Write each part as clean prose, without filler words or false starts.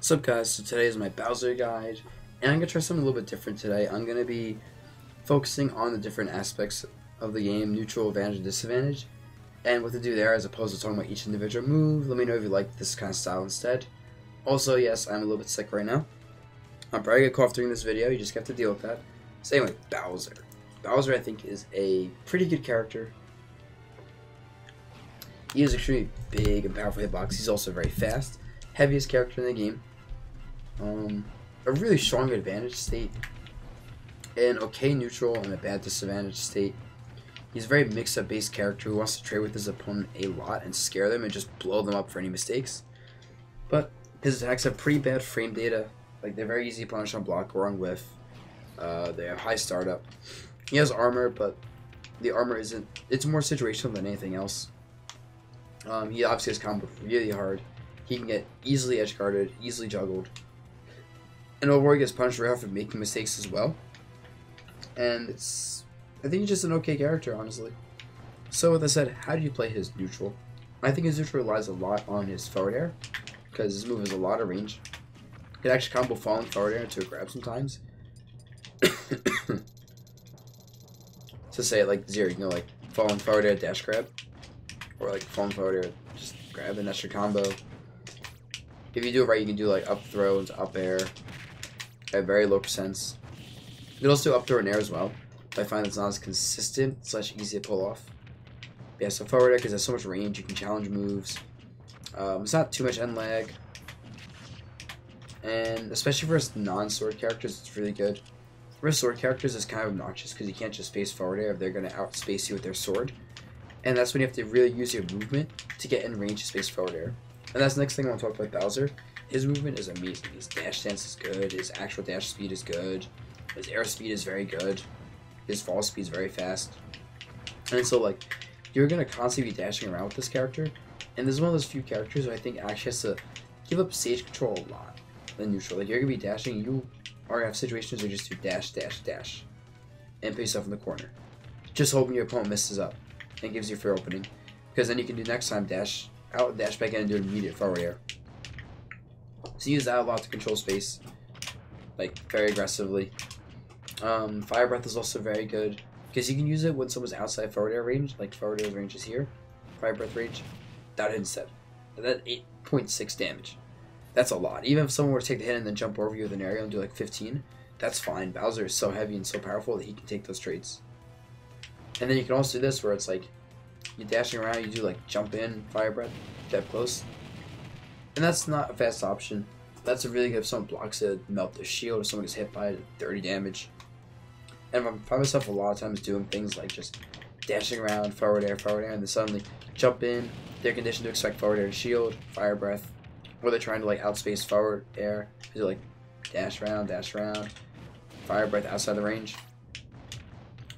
What's up guys, so today is my Bowser guide, and I'm going to try something a little bit different today. I'm going to be focusing on the different aspects of the game, neutral, advantage, and disadvantage, and what to do there as opposed to talking about each individual move. Let me know if you like this kind of style instead. Also, yes, I'm a little bit sick right now. I'm probably going to cough during this video, you just have to deal with that. So anyway, Bowser. Bowser I think is a pretty good character. He is extremely big and powerful hitbox. He's also very fast. Heaviest character in the game. A really strong advantage state, an okay neutral, and a bad disadvantage state. He's a very mix-up based character who wants to trade with his opponent a lot and scare them and just blow them up for any mistakes. But his attacks have pretty bad frame data. Like, they're very easy to punish on block or on whiff. They have high startup. He has armor, but the armor it's more situational than anything else. He obviously has combo really hard. He can get easily edge guarded, easily juggled. And overall, he gets punished right off for making mistakes as well. And I think he's just an okay character, honestly. So with that said, how do you play his neutral? I think his neutral relies a lot on his forward air, because his move has a lot of range. He can actually combo falling forward air into a grab sometimes. To say it like zero, you know, like falling forward air dash grab, or like falling forward air just grab, and that's your combo. If you do it right, you can do like up throw into up air at very low percents. You can also do up throw and air as well, but I find it's not as consistent / easy to pull off. But yeah, so forward air, because it has so much range, you can challenge moves. It's not too much end lag, and especially for non-sword characters, it's really good. For sword characters, it's kind of obnoxious because you can't just space forward air if they're going to outspace you with their sword, and that's when you have to really use your movement to get in range to space forward air. And that's the next thing I want to talk about Bowser. His movement is amazing. His dash stance is good. His actual dash speed is good. His air speed is very good. His fall speed is very fast. And so, like, you're going to constantly be dashing around with this character. And this is one of those few characters who I think actually has to give up stage control a lot than neutral. Like, you're going to be dashing. You are going to have situations where you just do dash, dash, dash. And put yourself in the corner. Just hoping your opponent misses up and gives you a fair opening. Because then you can do next time dash out, dash back in, and do an immediate forward air. So use that a lot to control space, like very aggressively. Fire breath is also very good because you can use it when someone's outside forward air range, like forward air range is here, fire breath range. That instead, that 8.6 damage. That's a lot. Even if someone were to take the hit and then jump over you with an aerial and do like 15, that's fine. Bowser is so heavy and so powerful that he can take those trades. And then you can also do this where it's like, you're dashing around, you do like jump in, fire breath, that close. And that's not a fast option. That's a really good if someone blocks it, melt their shield, or someone gets hit by it, 30 damage. And I find myself a lot of times doing things like just dashing around, forward air, and then suddenly jump in, they're conditioned to expect forward air and shield, fire breath, or they're trying to like outspace forward air, do like dash around, fire breath outside the range.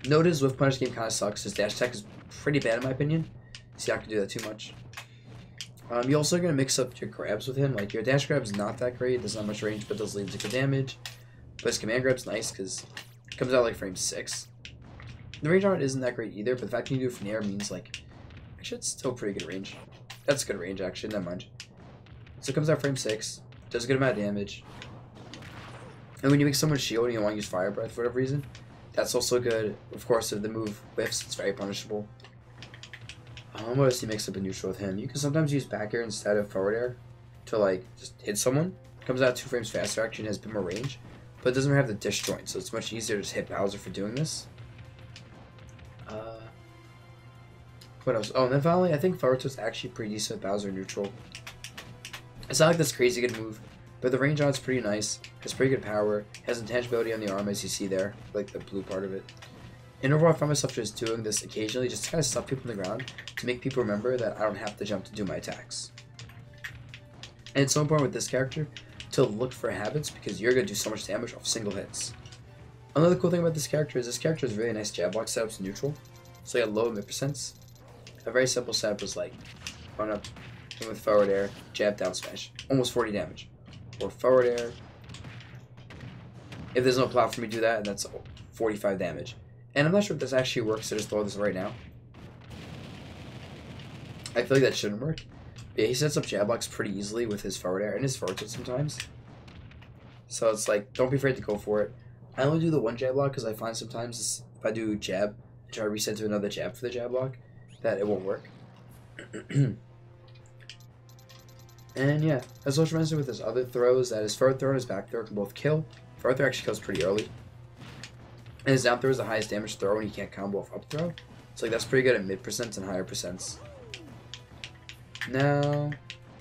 Notice with punish game kind of sucks. His dash attack is pretty bad in my opinion. See, I can do that too much. You're also going to mix up your grabs with him. Like, your dash grab is not that great. There's not much range, but does lead to good damage. But his command grab's nice because it comes out like frame 6. The range on it isn't that great either, but the fact that you do it from the air means, like, actually it's still pretty good range. That's good range, actually, never mind. So it comes out frame 6, does a good amount of damage. And when you make someone shield and you want to use fire breath for whatever reason, that's also good. Of course, if the move whiffs, it's very punishable. What else do you mix up a neutral with him? You can sometimes use back air instead of forward air to like just hit someone. Comes out 2 frames faster, actually, and has a bit more range, but it doesn't have the disjoint, so it's much easier to just hit Bowser for doing this. What else? Oh, and then finally, I think forward tilt is actually pretty decent with Bowser neutral. It's not like this crazy good move, but the range on it's pretty nice. Has pretty good power. Has intangibility on the arm, as you see there, like the blue part of it. And overall, I find myself just doing this occasionally, just to kind of stuff people on the ground, to make people remember that I don't have to jump to do my attacks. And it's so important with this character to look for habits, because you're going to do so much damage off single hits. Another cool thing about this character is really nice jab block setups neutral, so you have low mid percents. A very simple setup is like, run up, in with forward air, jab down smash, almost 40 damage. Or forward air, if there's no platform, you do that, and that's 45 damage. And I'm not sure if this actually works, so just throw this right now. I feel like that shouldn't work. Yeah, he sets up jab blocks pretty easily with his forward air and his forward tilt sometimes. So it's like, don't be afraid to go for it. I only do the one jab block because I find sometimes if I do jab, try to reset to another jab for the jab block, that it won't work. And yeah, as also reminds me with his other throws, that his forward throw and his back throw can both kill. Forward throw actually kills pretty early. And his down throw is the highest damage throw and he can't combo off up throw. So like that's pretty good at mid percents and higher percents. Now,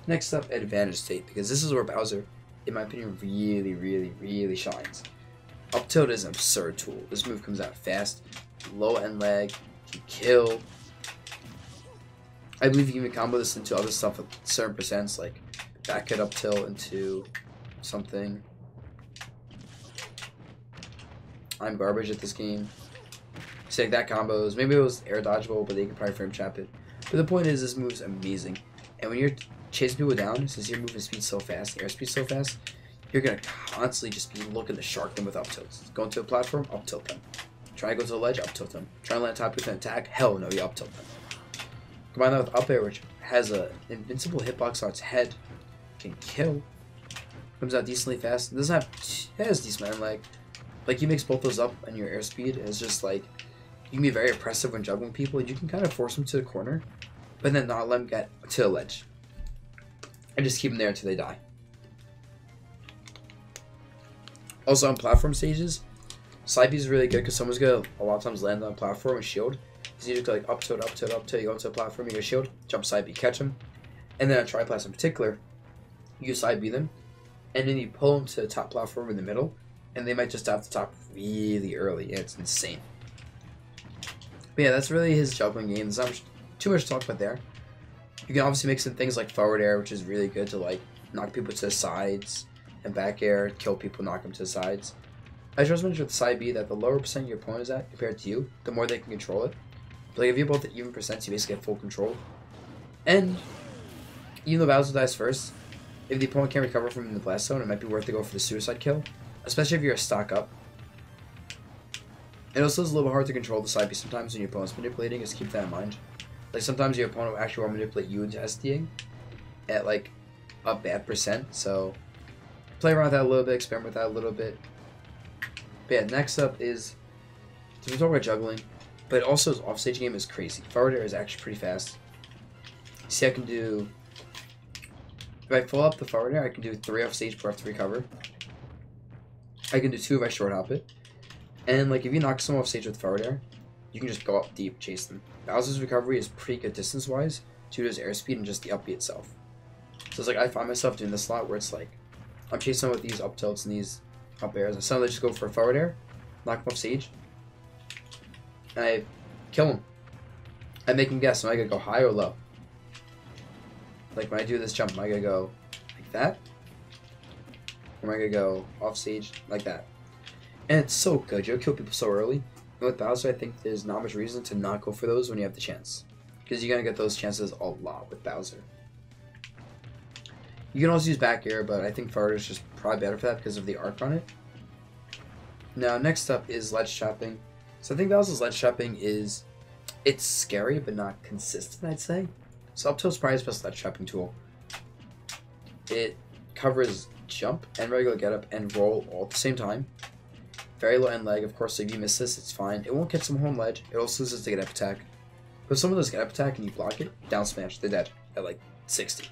next up, advantage state, because this is where Bowser, in my opinion, really shines. Up tilt is an absurd tool. This move comes out fast, low end lag, can kill. I believe you can even combo this into other stuff at certain percents, like back hit up tilt into something. I'm garbage at this game. So like that combos, maybe it was air dodgeable, but they can probably frame trap it. But the point is, this move's amazing. And when you're chasing people down, since your movement speed's so fast, airspeed so fast, you're gonna constantly just be looking to shark them with up tilts. Go into a platform, up tilt them. Try to go to the ledge, up tilt them. Try to land top with an attack, hell no, you up tilt them. Combine that with up air, which has an invincible hitbox on its head, can kill. Comes out decently fast. It doesn't have, it has decent man lag. Like he makes both those up and your airspeed is just like, you can be very oppressive when juggling people, and you can kind of force them to the corner, but then not let them get to the ledge. And just keep them there until they die. Also on platform stages, side B is really good because someone's gonna a lot of times land on a platform and shield. So you just go like up tilt, up tilt, up tilt, you go into a platform, you go shield, jump side B, catch them. And then on triplats in particular, you side B them, and then you pull them to the top platform in the middle, and they might just die off the top really early, and it's insane. But yeah, that's really his juggling game. There's not too much to talk about there. You can obviously mix in things like forward air, which is really good to like knock people to the sides, and back air, kill people, knock them to the sides. I just mentioned with the side B that the lower percent your opponent is at compared to you, the more they can control it. But like if you're both at even percents, you basically have full control. And even though Bowser dies first, if the opponent can't recover from the blast zone, it might be worth to go for the suicide kill, especially if you're a stock up. It also is a little hard to control the side B sometimes when your opponent's manipulating, just keep that in mind. Like sometimes your opponent will actually want to manipulate you into SDing at like a bad percent, so play around with that a little bit, experiment with that a little bit. But yeah, next up is, so we talk about juggling, but also his offstage game is crazy. Forward air is actually pretty fast. See, I can do, if I full up the forward air, I can do 3 offstage before I have to recover. I can do 2 if I short hop it. And like if you knock someone off stage with forward air, you can just go up deep, chase them. Bowser's recovery is pretty good distance wise due to his airspeed and just the up B itself. So it's like I find myself doing this a lot where it's like I'm chasing with these up tilts and these up airs. I suddenly just go for a forward air, knock him off stage, and I kill him. I make him guess, am I gonna go high or low? Like when I do this jump, am I gonna go like that? Or am I gonna go off stage like that? And it's so good. You'll kill people so early. And with Bowser, I think there's not much reason to not go for those when you have the chance. Because you're going to get those chances a lot with Bowser. You can also use back air, but I think forward is just probably better for that because of the arc on it. Now, next up is ledge trapping. So I think Bowser's ledge trapping is, it's scary, but not consistent, I'd say. So up tilt's probably his best ledge trapping tool. It covers jump and regular get up and roll all at the same time. Very low end lag, of course, so if you miss this, it's fine. It won't get some home ledge. It also loses to get up attack. But if someone does get up attack and you block it, down smash, they're dead at like 60.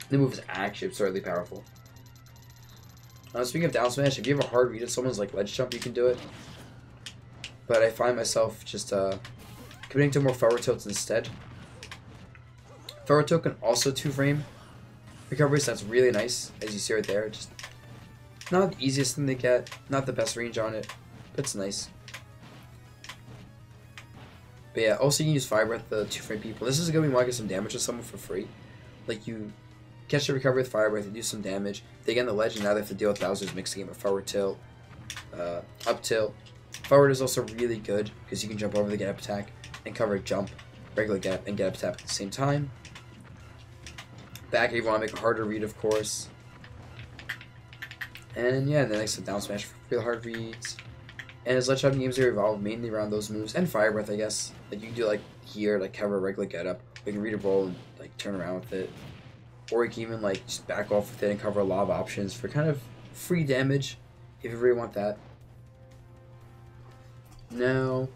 The move is actually absurdly powerful. Speaking of down smash, if you have a hard read at someone's like ledge jump, you can do it. But I find myself just committing to more forward tilts instead. Forward tilt can also 2-frame recovery, so that's really nice, as you see right there. Just not the easiest thing to get, not the best range on it, but it's nice. But yeah, also you can use Fire Breath to 2-frame people. This is going to be want to get some damage to someone for free. Like you catch the recovery with Fire Breath, you do some damage. They get in the ledge, and now they have to deal with Bowser's mixed game of forward tilt, up tilt. Forward is also really good because you can jump over the get up attack and cover jump, regular get up, and get up attack at the same time. Back if you want to make a harder read, of course. And yeah, then next to down smash for real hard reads. And his ledge trapping games are revolved mainly around those moves and Fire Breath, I guess. Like you can do like here, like cover a regular get up, We can read a roll and like turn around with it. Or you can even like just back off with it and cover a lot of options for kind of free damage if you really want that. Now,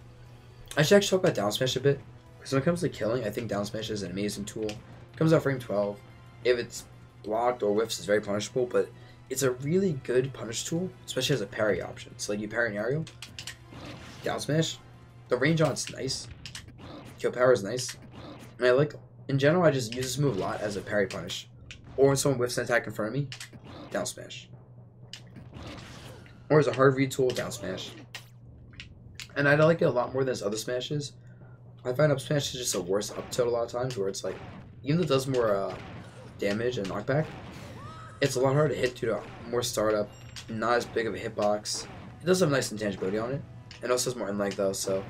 I should actually talk about down smash a bit. Because when it comes to killing, I think down smash is an amazing tool. It comes out frame 12. If it's blocked or whiffs, it's very punishable, but it's a really good punish tool, especially as a parry option. So like you parry an aerial, down smash, the range on it's nice, kill power is nice, and I like, in general, I just use this move a lot as a parry punish. Or when someone whiffs an attack in front of me, down smash. Or as a hard read tool, down smash. And I like it a lot more than other smashes. I find up smash is just a worse up tilt a lot of times, where it's like, even though it does more damage and knockback, it's a lot harder to hit due to more startup, not as big of a hitbox. It does have a nice intangibility on it, and also has more inlag though, so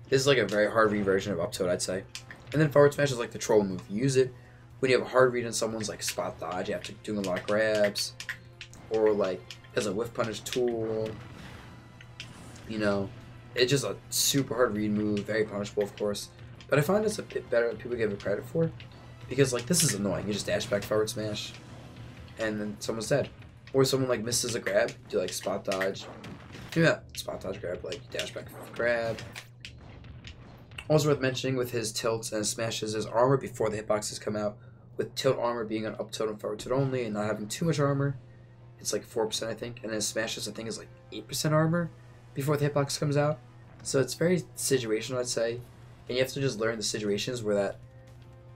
this is like a very hard read version of up tilt, I'd say. And then forward smash is like the troll move. You use it when you have a hard read on someone's like spot dodge, you have to do a lot of grabs, or like as a whiff punish tool. You know, it's just a super hard read move, very punishable of course. But I find it's a bit better than people give it credit for, because like this is annoying. You just dash back forward smash, and then someone's dead. Or someone like misses a grab, do like spot dodge. Yeah, spot dodge grab, like dash back grab. Also worth mentioning with his tilts and smashes his armor before the hitboxes come out, with tilt armor being on up tilt and forward tilt only and not having too much armor. It's like 4% I think, and then smashes I think is like 8% armor before the hitbox comes out. So it's very situational, I'd say, and you have to just learn the situations where that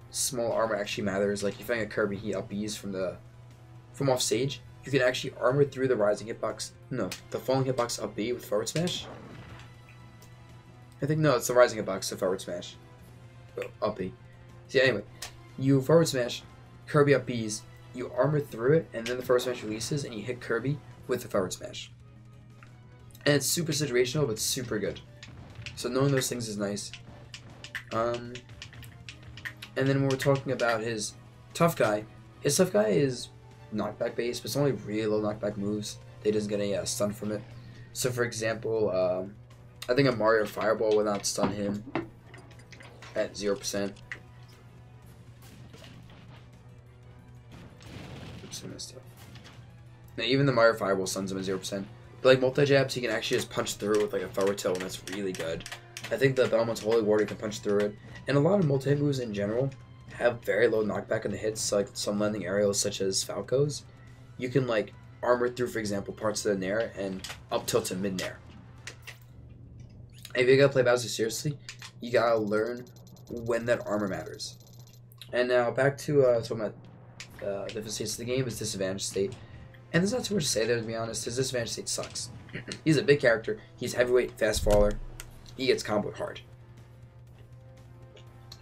small armor actually matters. Like if you're fighting a Kirby, he up B's from offstage, you can actually armor through the rising hitbox. No, the falling hitbox up B with forward smash. I think no, it's the rising hitbox to forward smash. Up B. See, anyway, you forward smash, Kirby up B's, you armor through it, and then the forward smash releases, and you hit Kirby with the forward smash. And it's super situational, but super good. So knowing those things is nice. And then when we're talking about his tough guy is knockback based, but it's only really low knockback moves. They doesn't get any stun from it. So for example, I think a Mario Fireball would not stun him at 0%. Oops, I messed up. Now even the Mario Fireball stuns him at 0%. But like multi-jabs, he can actually just punch through with like a forward tilt, and that's really good. I think the Belmont's Holy Warrior can punch through it. And a lot of multi moves in general have very low knockback on the hits, like some landing aerials such as Falco's. You can like armor through, for example, parts of the Nair and up tilt to mid Nair. If you gotta play Bowser seriously, you gotta learn when that armor matters. And now back to talking about different states of the game, is disadvantage state. And there's not too much to say there, to be honest. His disadvantage state sucks. He's a big character. He's heavyweight, fast faller. He gets comboed hard.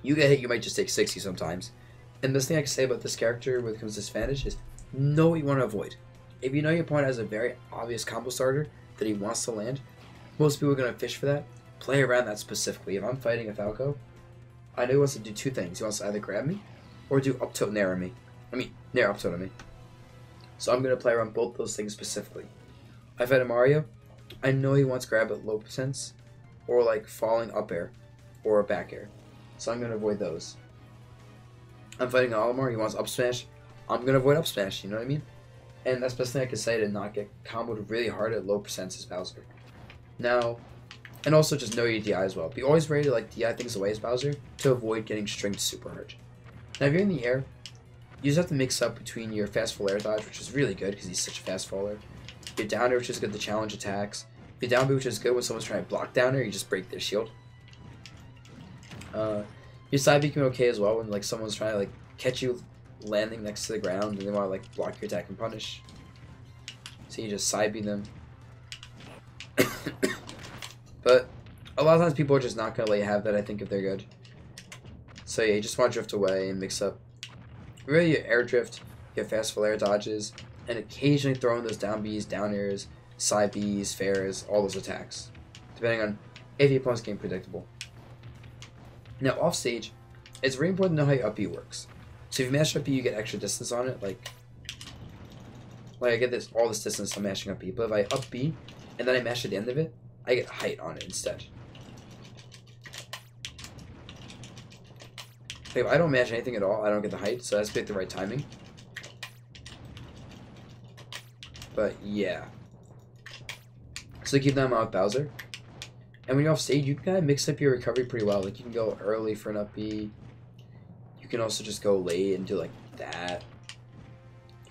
You get hit, you might just take 60 sometimes. And the best thing I can say about this character when it comes to disadvantage is know what you want to avoid. If you know your opponent has a very obvious combo starter that he wants to land, most people are going to fish for that. Play around that specifically. If I'm fighting a Falco, I know he wants to do two things. He wants to either grab me or do up tilt Nair on me. Nair up tilt on me. So I'm going to play around both those things specifically. I fight a Mario, I know he wants grab at low percents, or like falling up air, or a back air. So I'm going to avoid those. I'm fighting an Olimar, he wants up smash, I'm going to avoid up smash, you know what I mean? And that's the best thing I can say to not get comboed really hard at low percents as Bowser. Now, and also just know your DI as well. Be always ready to like DI things away as Bowser to avoid getting stringed super hard. Now if you're in the air, you just have to mix up between your fast fall air dodge, which is really good because he's such a fast faller. Your down air, which is good to challenge attacks. Your down B, which is good when someone's trying to block down air, you just break their shield. Your side B can be okay as well when like someone's trying to like catch you landing next to the ground and they want to like block your attack and punish. So you just side B them. But a lot of times people are just not going to let you have that, I think, if they're good. So yeah, you just want to drift away and mix up really your air drift, your fast fall air dodges, and occasionally throw in those down Bs, down airs, side Bs, fairs, all those attacks, depending on if your opponent's game predictable. Now offstage, it's very important to know how your up B works. So if you mash up B, you get extra distance on it, like I get all this distance from mashing up B, but if I up B and then I mash at the end of it, I get height on it instead. Like, if I don't match anything at all, I don't get the height, so I have to pick the right timing. But yeah. So keep that in mind with Bowser. And when you're off stage, you can kind of mix up your recovery pretty well. Like, you can go early for an up B. You can also just go late and do, like, that.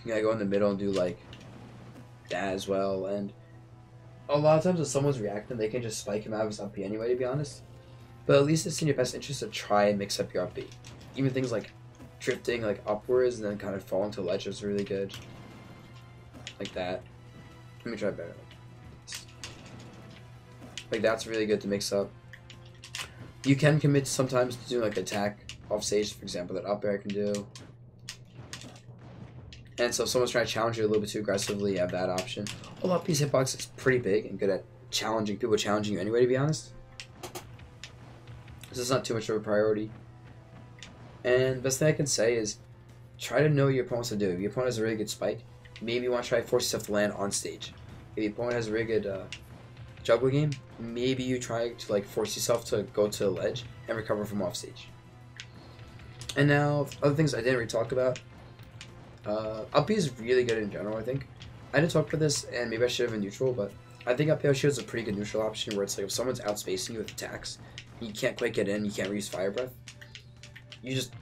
You can go in the middle and do, like, that as well. And a lot of times if someone's reacting, they can just spike him out of his up B anyway, to be honest. But at least it's in your best interest to try and mix up your up B. Even things like drifting, like, upwards and then kind of falling to ledge is really good. Like that. Let me try better. Like, that's really good to mix up. You can commit sometimes to doing, like, attack off stage, for example, that up air can do. And so if someone's trying to challenge you a little bit too aggressively, you have that option. Although up B's hitbox is pretty big and good at challenging people, challenging you anyway, to be honest. This is not too much of a priority. And the best thing I can say is try to know what your opponent wants to do. If your opponent has a really good spike, maybe you want to try to force yourself to land on stage. If your opponent has a really good juggle game, maybe you try to like force yourself to go to the ledge and recover from off stage. And now, other things I didn't really talk about. Up B is really good in general, I think. I didn't talk about this, and maybe I should have been neutral, but I think up air shield is a pretty good neutral option where it's like if someone's outspacing you with attacks, and you can't quite get in, you can't reuse fire breath, you just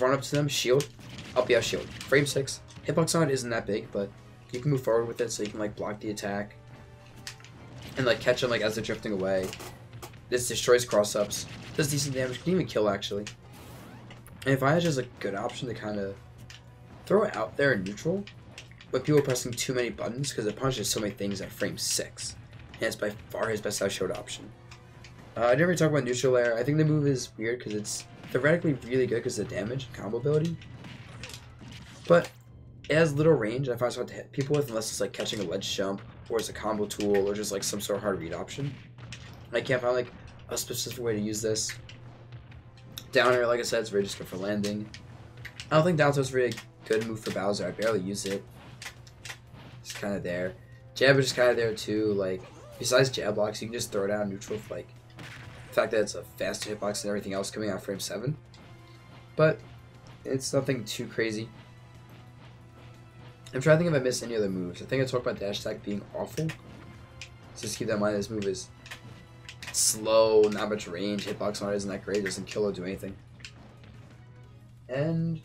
run up to them, shield, up air shield. Frame 6. Hitbox on it isn't that big, but you can move forward with it so you can like block the attack and like catch them like as they're drifting away. This destroys cross-ups, does decent damage, can even kill actually. And if I had just a good option to kind of throw it out there in neutral, but people are pressing too many buttons because it punishes so many things at frame 6, and it's by far his best outshowed option. I didn't really talk about neutral air. I think the move is weird because it's theoretically really good because of the damage and combo ability, but it has little range. I find it's hard to hit people with unless it's like catching a ledge jump or it's a combo tool or just like some sort of hard read option. And I can't find like a specific way to use this. Down air, like I said, it's very just good for landing. I don't think down tilt's really a good move for Bowser. I barely use it. It's kind of there. Jab is just kind of there too. Like, besides jab blocks, you can just throw it out neutral for like the fact that it's a faster hitbox than everything else coming out frame 7. But it's nothing too crazy. I'm trying to think if I missed any other moves. I think I talked about dash attack being awful. So just keep that in mind. This move is slow, not much range. Hitbox on it isn't that great. It doesn't kill or do anything. And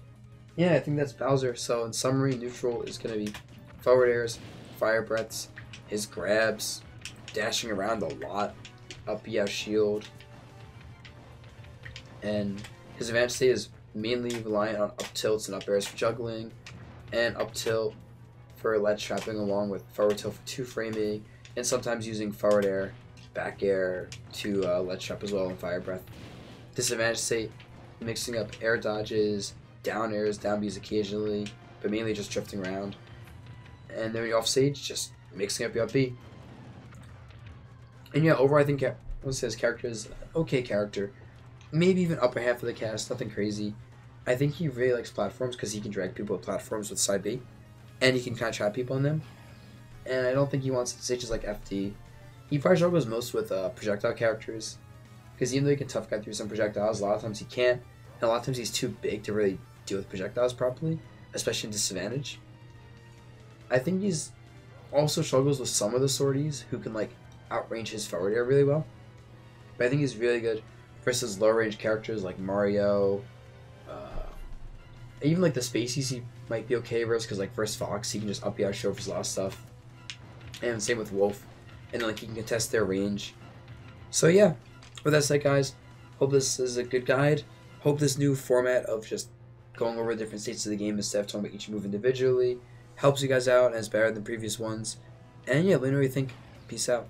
yeah, I think that's Bowser. So in summary, neutral is going to be forward airs, fire breaths, his grabs, dashing around a lot, up B out shield, and his advanced state is mainly reliant on up tilts and up airs for juggling, and up tilt for ledge trapping along with forward tilt for 2 framing, and sometimes using forward air, back air to ledge trap as well and fire breath. Disadvantage state, mixing up air dodges, down airs, down Bs occasionally, but mainly just drifting around. And then when you're off stage, just mixing up your up B. And yeah, overall I think his character is an okay character. Maybe even upper half of the cast, nothing crazy. I think he really likes platforms because he can drag people with platforms with side B. And he can kind of trap people on them. And I don't think he wants stages like FD. He probably struggles most with projectile characters. Because even though he can tough guy through some projectiles, a lot of times he can't. And a lot of times he's too big to really deal with projectiles properly. Especially in disadvantage. I think he's also struggles with some of the sorties who can like outrange his forward air really well. But I think he's really good versus low range characters like Mario. Even like the Spaceys he might be okay versus, because like versus Fox he can just up the show for a lot of stuff. And same with Wolf. And like he can contest their range. So yeah, with that said guys, hope this is a good guide. Hope this new format of just going over different states of the game instead of talking about each move individually helps you guys out and is better than previous ones. And yeah, let me know what you think. Peace out.